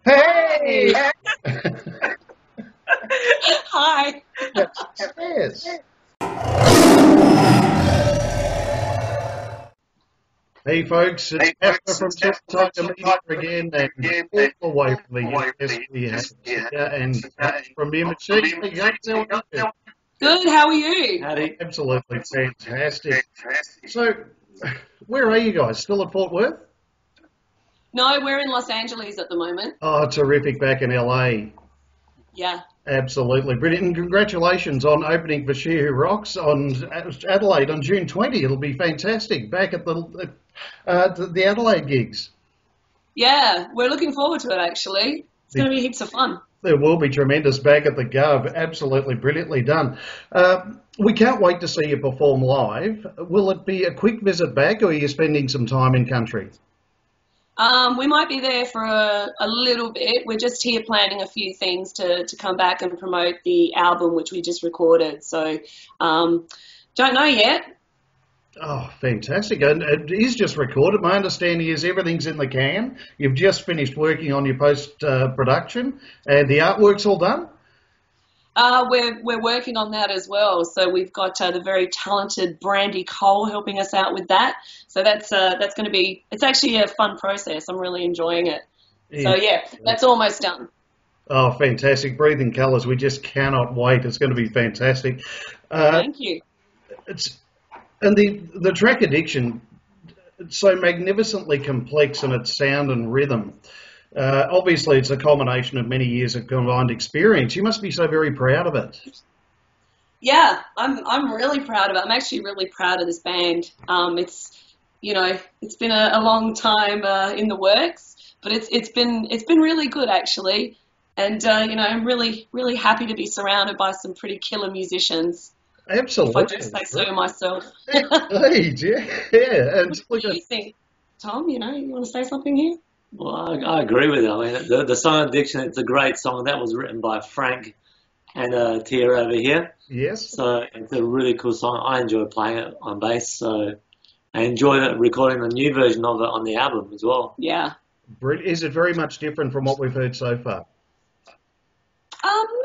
Hey! Hi. Yes. Hey folks, it's Pepper from Superjesus again, and all the way from the US we have Tia and from the machine. Hey, guys, how are you? Good, how are you? Howdy. Absolutely fantastic. So, where are you guys? Still at Fort Worth? No, we're in Los Angeles at the moment. Oh, terrific, back in LA. Yeah. Absolutely brilliant. And congratulations on opening for She Who Rocks on Adelaide on June 20. It'll be fantastic back at the Adelaide gigs. Yeah, we're looking forward to it actually. It's going to be heaps of fun. There will be tremendous back at the Gov. Absolutely brilliantly done. We can't wait to see you perform live. Will it be a quick visit back, or are you spending some time in country? We might be there for a little bit. We're just here planning a few things to come back and promote the album, which we just recorded. So, don't know yet. Oh, fantastic. And it is just recorded. My understanding is everything's in the can. You've just finished working on your post-production, and the artwork's all done? We're working on that as well. So we've got the very talented Brandy Cole helping us out with that. So that's going to be, it's actually a fun process. I'm really enjoying it. So yeah, that's almost done. Oh, fantastic. Breathing Colours. We just cannot wait. It's going to be fantastic. Thank you. And the track Addiction, it's so magnificently complex in its sound and rhythm. Obviously, it's a culmination of many years of combined experience. You must be so very proud of it. Yeah, I'm really proud of it. I'm actually really proud of this band. It's been a long time in the works, but it's been really good actually. And I'm really happy to be surrounded by some pretty killer musicians. Absolutely. If I do say so myself. Indeed, yeah. And what do you think, Tom? You want to say something here? Well, I agree with you. I mean, the song Addiction, it's a great song. That was written by Frank and Tia over here. Yes. So it's a really cool song. I enjoy playing it on bass. So I enjoy recording the new version of it on the album as well. Yeah. Is it very much different from what we've heard so far?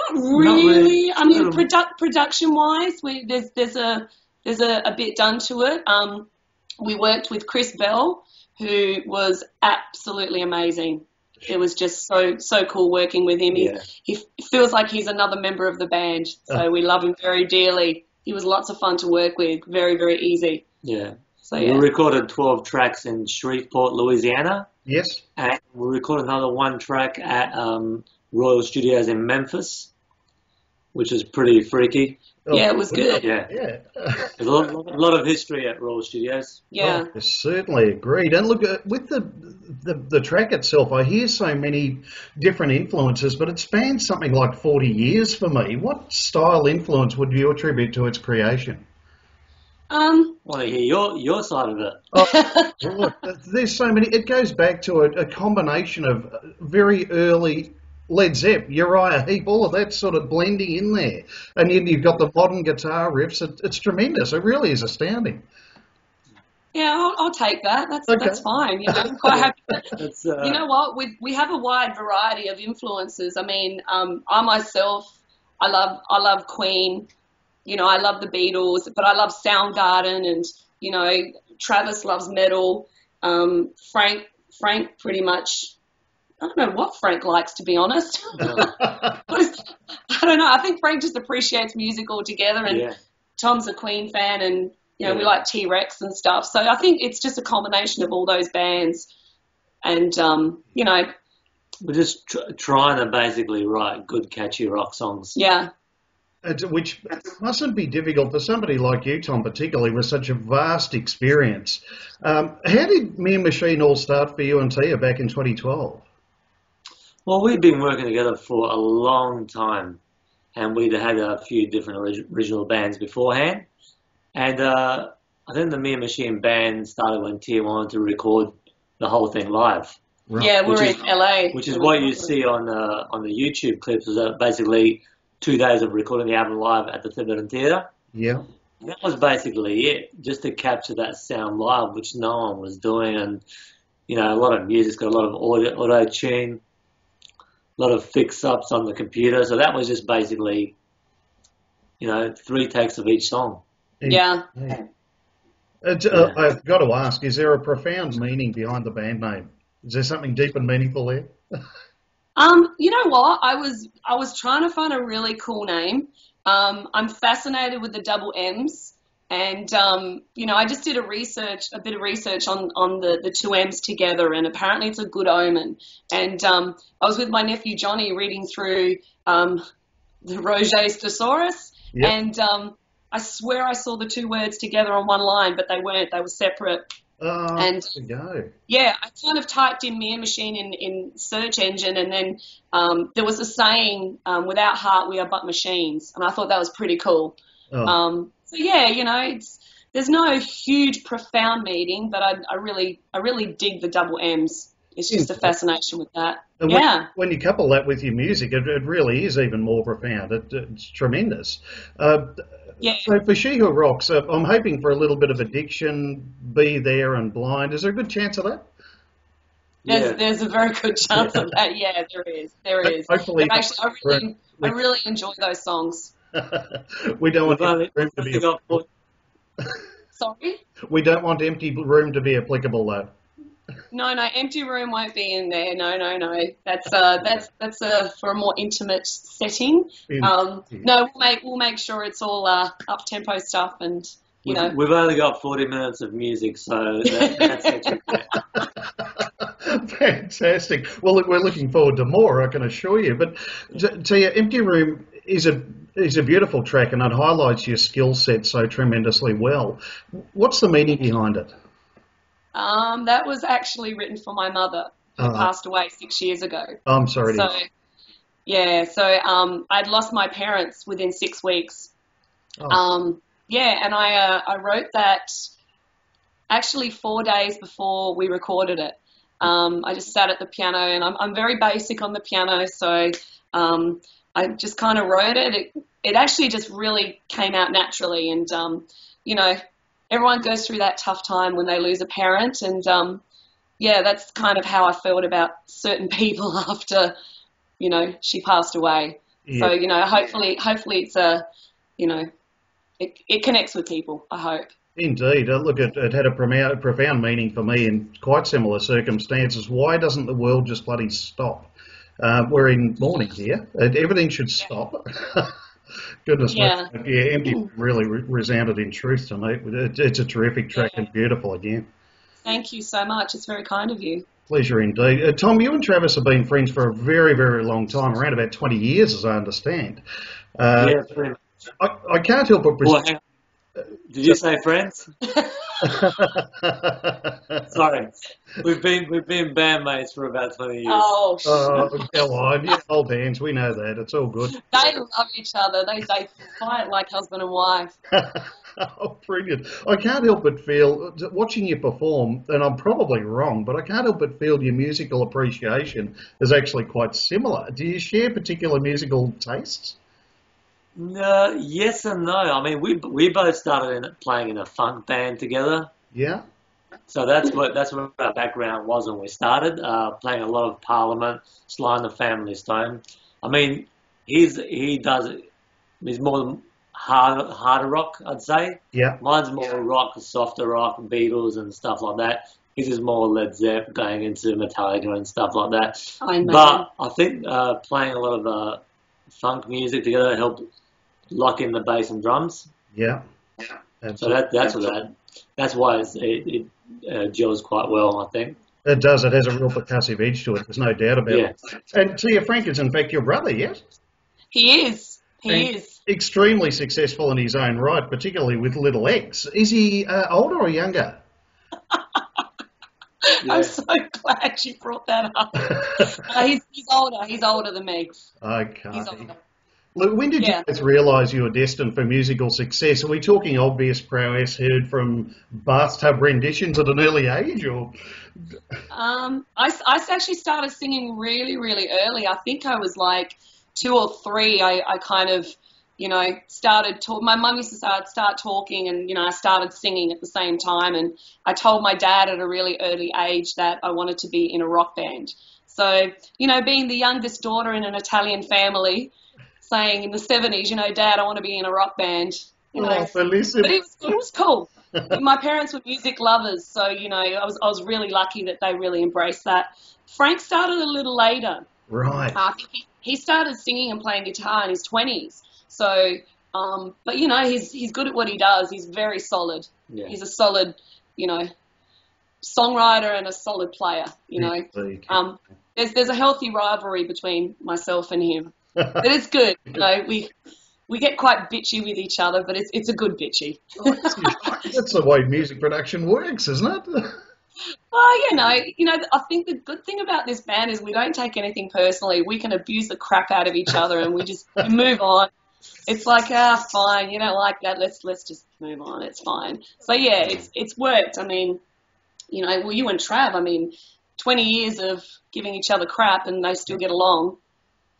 Not really. I mean, production-wise, there's a bit done to it. We worked with Chris Bell, who was absolutely amazing. It was just so cool working with him. Yeah. He feels like he's another member of the band, so we love him very dearly. He was lots of fun to work with, very, very easy. Yeah. So yeah. We recorded 12 tracks in Shreveport, Louisiana. Yes. And we recorded another one track at Royal Studios in Memphis, which is pretty freaky. Yeah, it was good. Yeah. There's a lot of history at Royal Studios. Yeah. Oh, certainly agreed. And look, with the track itself, I hear so many different influences, but it spans something like 40 years for me. What style influence would you attribute to its creation? I want to hear your side of it. Oh, look, there's so many. It goes back to a combination of very early Led Zepp, Uriah Heep, all of that sort of blending in there. And then you've got the modern guitar riffs. It's tremendous. It really is astounding. Yeah, I'll take that. That's fine. I'm quite happy. You know what? We have a wide variety of influences. I mean, I myself, I love Queen. I love the Beatles, but I love Soundgarden, and Travis loves metal. Frank pretty much. I don't know what Frank likes, to be honest. I don't know. I think Frank just appreciates music altogether, and Tom's a Queen fan, and we like T-Rex and stuff. So I think it's just a combination of all those bands, and we're just trying to basically write good, catchy rock songs. Yeah. Which mustn't be difficult for somebody like you, Tom, particularly with such a vast experience. How did Me and Machine all start for you and Tia back in 2012? Well, we've been working together for a long time, and we'd had a few different original bands beforehand. And I think the Me and Machine band started when Tia wanted to record the whole thing live. Right. Yeah, we're in LA. Which is what you see on the YouTube clips, is basically 2 days of recording the album live at the Tiverton Theatre. Yeah. That was basically it, just to capture that sound live, which no one was doing. And you know, a lot of music's got a lot of auto tune, a lot of fix-ups on the computer. So that was just basically, you know, 3 takes of each song. Yeah. I've got to ask, is there a profound meaning behind the band name? Is there something deep and meaningful there? You know what? I was trying to find a really cool name. I'm fascinated with the double M's, and you know, I just did a bit of research on the 2 M's together, and apparently it's a good omen. And I was with my nephew Johnny reading through the Roget's Thesaurus, Yep. and I swear I saw the 2 words together on one line, but they weren't. They were separate. And there we go. yeah, I kind of typed in Mere Machine in search engine, and then there was a saying, without heart we are but machines, and I thought that was pretty cool. Oh. So yeah, you know, there's no huge profound meaning, but I really dig the double M's. It's just a fascination with that. And Yeah. when you couple that with your music, it really is even more profound. It's tremendous. Yeah. So for She Who Rocks, I'm hoping for a little bit of Addiction, Be There and Blind. Is there a good chance of that? There's a very good chance of that. Yeah, there is. Hopefully, actually, I really enjoy those songs. We don't want empty room to be. Sorry? We don't want empty room to be applicable, though. No, empty room won't be in there. No. That's for a more intimate setting. No, we'll make sure it's all up tempo stuff, and you know. We've only got 40 minutes of music, so that's actually fantastic. Well, look, we're looking forward to more, I can assure you. But to you, Empty Room is a beautiful track, and it highlights your skill set so tremendously well. What's the meaning behind it? That was actually written for my mother, who passed away 6 years ago. I'm sorry. I'd lost my parents within 6 weeks. Oh. And I wrote that actually 4 days before we recorded it. I just sat at the piano, and I'm very basic on the piano, so I just kind of wrote it. It actually just really came out naturally, and you know, everyone goes through that tough time when they lose a parent, and that's kind of how I felt about certain people after, you know, she passed away. Yeah. So, you know, hopefully it's it connects with people, I hope. Indeed. Look, it had a profound meaning for me in quite similar circumstances. Why doesn't the world just bloody stop? We're in mourning here. Everything should stop. Goodness me. Yeah, Empty really resounded in truth to me. It's a terrific track and beautiful again. Thank you so much. It's very kind of you. Pleasure indeed. Tom, you and Travis have been friends for a very, very long time, around about 20 years, as I understand. Yeah, pretty much. I can't help but... Did you say friends? Sorry, we've been bandmates for about 20 years. Oh, go on, yeah, old hands. We know that. It's all good. They love each other. They fight like husband and wife. Oh, brilliant! I can't help but feel watching you perform, and I'm probably wrong, but I can't help but feel your musical appreciation is actually quite similar. Do you share particular musical tastes? No, yes and no. I mean, we both started playing in a funk band together. Yeah. So that's what our background was when we started, playing a lot of Parliament, Sly and the Family Stone. I mean, he's more harder rock, I'd say. Yeah. Mine's more rock, softer rock, Beatles and stuff like that. His is more Led Zepp, going into Metallica and stuff like that. But I think playing a lot of funk music together helped lock in the bass and drums. Yeah. So that's why it gels quite well, I think. It does. It has a real percussive edge to it. There's no doubt about it. And Tia, Frank is in fact your brother, yes? He is. He is. Extremely successful in his own right, particularly with Little X. Is he older or younger? Yeah. I'm so glad you brought that up. He's older. He's older than me. Okay. He's older. Look, when did you both realise you were destined for musical success? Are we talking obvious prowess heard from bathtub renditions at an early age, or? I actually started singing really, really early. I think I was like 2 or 3. I kind of started talk. My mum used to start talking, and I started singing at the same time. And I told my dad at a really early age that I wanted to be in a rock band. So, being the youngest daughter in an Italian family, saying in the 70s, Dad, I want to be in a rock band. But it was cool. My parents were music lovers, so I was really lucky that they really embraced that. Frank started a little later. Right. He started singing and playing guitar in his 20s. So, but he's good at what he does. He's very solid. Yeah. He's a solid, songwriter and a solid player. There's a healthy rivalry between myself and him, but it's good. We get quite bitchy with each other, but it's a good bitchy. That's the way music production works, isn't it? Well, I think the good thing about this band is we don't take anything personally. We can abuse the crap out of each other, and we move on. It's like, fine, you don't like that. Let's just move on. It's fine. So yeah, it's worked. I mean, you and Trav. 20 years of giving each other crap, and they still get along.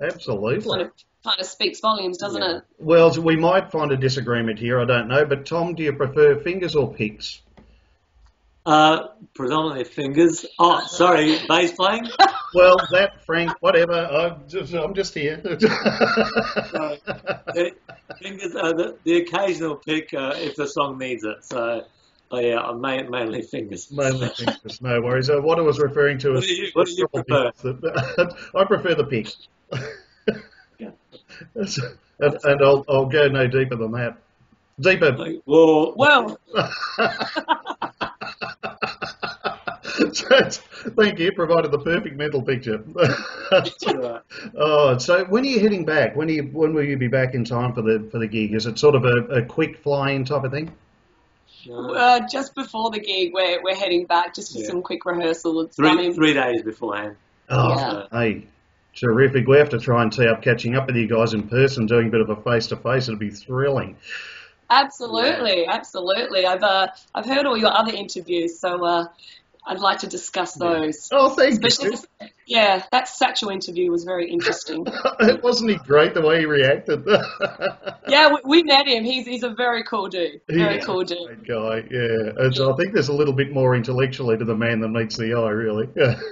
Absolutely. Kind of speaks volumes, doesn't it? Well, we might find a disagreement here. I don't know. But Tom, do you prefer fingers or picks? Predominantly fingers. Oh, sorry, bass playing? Well, Frank, whatever. I'm just here. Fingers, the occasional pick if the song needs it. So, I'm mainly fingers. Mainly fingers, no worries. What I was referring to is... What do you prefer? I prefer the pick. Yeah. And I'll go no deeper than that. Deeper. Well. Thank you. Provided the perfect mental picture. Right. Oh, so when are you heading back? When will you be back in time for the gig? Is it sort of a quick fly-in type of thing? Just before the gig, we're heading back just for some quick rehearsals. 3 days beforehand. Oh, hey, terrific. We have to try and tee up catching up with you guys in person, doing a bit of a face-to-face. It'll be thrilling. Absolutely. I've heard all your other interviews, so I'd like to discuss those. Oh, thank you. That Satchel interview was very interesting. Wasn't he great the way he reacted? Yeah, we met him. He's a very cool dude. Cool dude. Great guy, yeah. And so I think there's a little bit more intellectually to the man than meets the eye, really.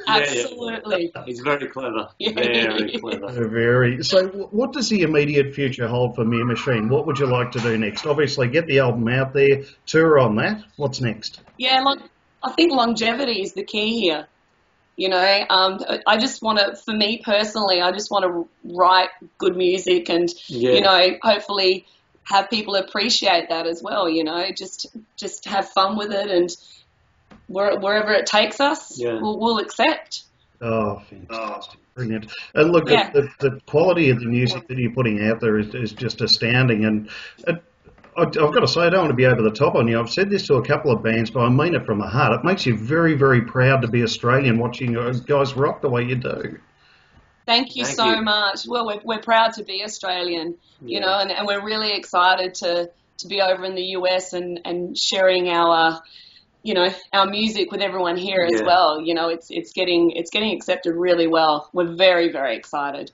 Absolutely. He's very clever. Very clever. Very. So what does the immediate future hold for Mere Machine? What would you like to do next? Obviously, get the album out there, tour on that. What's next? Yeah, I think longevity is the key here. I just want to, for me personally, I just want to write good music and, hopefully have people appreciate that as well, just have fun with it, and wherever it takes us, we'll accept. Oh, fantastic. Brilliant. And look, the quality of the music that you're putting out there is just astounding. And I've got to say, I don't want to be over the top on you. I've said this to a couple of bands, but I mean it from the heart. It makes you very, very proud to be Australian watching you guys rock the way you do. Thank you so much. Well, we're proud to be Australian, and we're really excited to be over in the US and sharing our music with everyone here as well. It's getting accepted really well. We're very, very excited.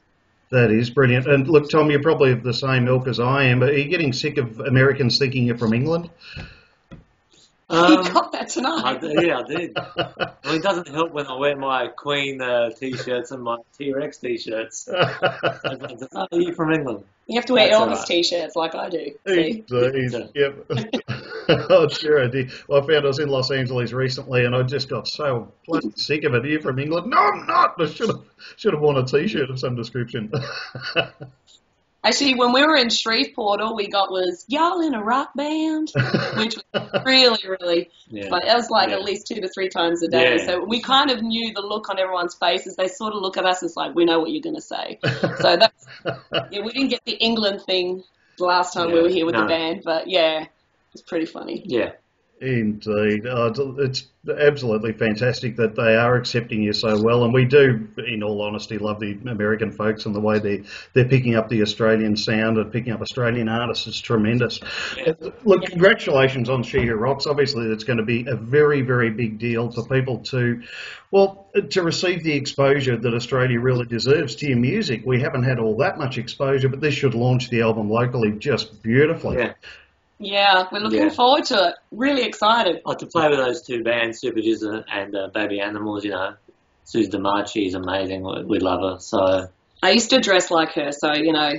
That is brilliant. And look, Tom, you're probably of the same ilk as I am, but are you getting sick of Americans thinking you're from England? You got that tonight. I did. It doesn't help when I wear my Queen T-shirts and my T-Rex T-shirts. Are you from England? You have to wear Elvis T-shirts like I do. Easy. Yep. Oh, sure I did. Well, I found I was in Los Angeles recently, and I just got so bloody sick of it. Are you from England? No, I'm not. I should have worn a T-shirt of some description. Actually, when we were in Shreveport, all we got was, y'all in a rock band? Which was really, really fun. It was at least 2 to 3 times a day. Yeah. So we kind of knew the look on everyone's faces. They sort of look at us as like, we know what you're going to say. So that's, we didn't get the England thing the last time we were here with the band, but it was pretty funny. Yeah. Indeed. It's absolutely fantastic that they are accepting you so well, and we do, in all honesty, love the American folks and the way they're picking up the Australian sound and picking up Australian artists. It's tremendous. Yeah. Look, congratulations on She Who Rocks. Obviously, it's going to be a very, very big deal for people to receive the exposure that Australia really deserves to your music. We haven't had all that much exposure, but this should launch the album locally just beautifully. Yeah. Yeah, we're looking forward to it. Really excited. To play with those two bands, Superjesus and Baby Animals, you know, Suze DeMarchi is amazing. We love her. So I used to dress like her, so, you know,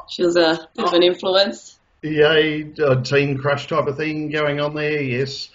she was a bit of an influence. Yeah, a teen crush type of thing going on there, yes.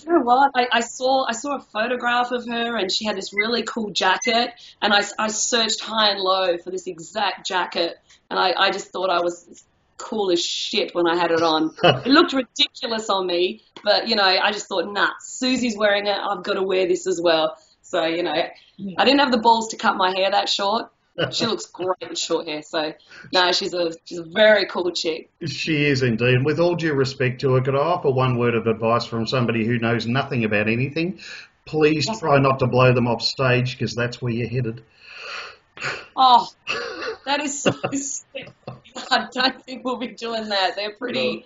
You know what? I saw a photograph of her, and she had this really cool jacket, and I searched high and low for this exact jacket, and I just thought I was cool as shit when I had it on. It looked ridiculous on me, but, you know, I just thought, nah, Susie's wearing it, I've got to wear this as well. So, you know, I didn't have the balls to cut my hair that short. She looks great with short hair. So, no, she's a very cool chick. She is indeed. And with all due respect to her, could I offer one word of advice from somebody who knows nothing about anything? Please try not to blow them off stage, because that's where you're headed. Oh, that is so sick. I don't think we'll be doing that. They're pretty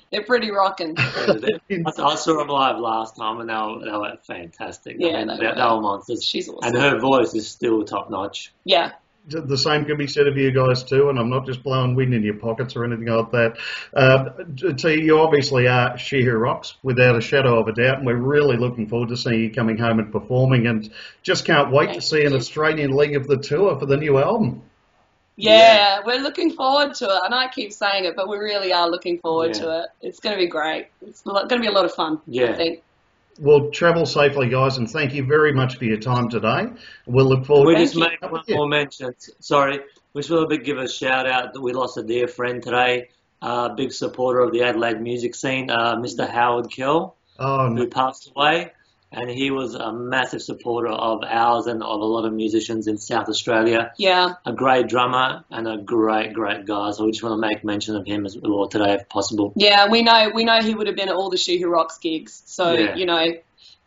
rocking. I saw them live last time, and they were fantastic. Yeah, I mean, they were monsters. She's awesome. And her voice is still top notch. Yeah. The same can be said of you guys too, and I'm not just blowing wind in your pockets or anything like that. T, you obviously are She Who Rocks, without a shadow of a doubt, and we're really looking forward to seeing you coming home and performing, and just can't wait to see an Australian leg of the tour for the new album. Yeah, we're looking forward to it. And I keep saying it, but we really are looking forward to it. It's going to be great. It's going to be a lot of fun, I think. Well, travel safely, guys, and thank you very much for your time today. We'll look forward to We just make one more mention. Sorry, we just want to give a shout out that we lost a dear friend today, big supporter of the Adelaide music scene, Mr. Howard Kell, who passed away. And he was a massive supporter of ours and of a lot of musicians in South Australia. Yeah. A great drummer and a great, great guy. So we just want to make mention of him as well today if possible. Yeah, we know he would have been at all the She Who Rocks gigs. So, you know,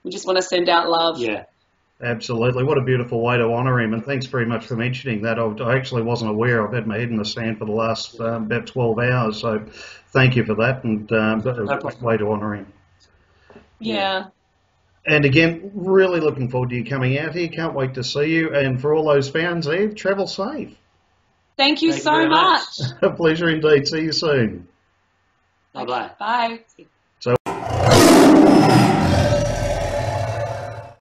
we just want to send out love. Yeah. Absolutely. What a beautiful way to honour him. And thanks very much for mentioning that. I actually wasn't aware. I've had my head in the sand for the last about 12 hours. So thank you for that. And a great way to honour him. Yeah. And again, really looking forward to you coming out here. Can't wait to see you. And for all those fans there, travel safe. Thank you so much. A pleasure indeed. See you soon. Bye-bye. Bye. So.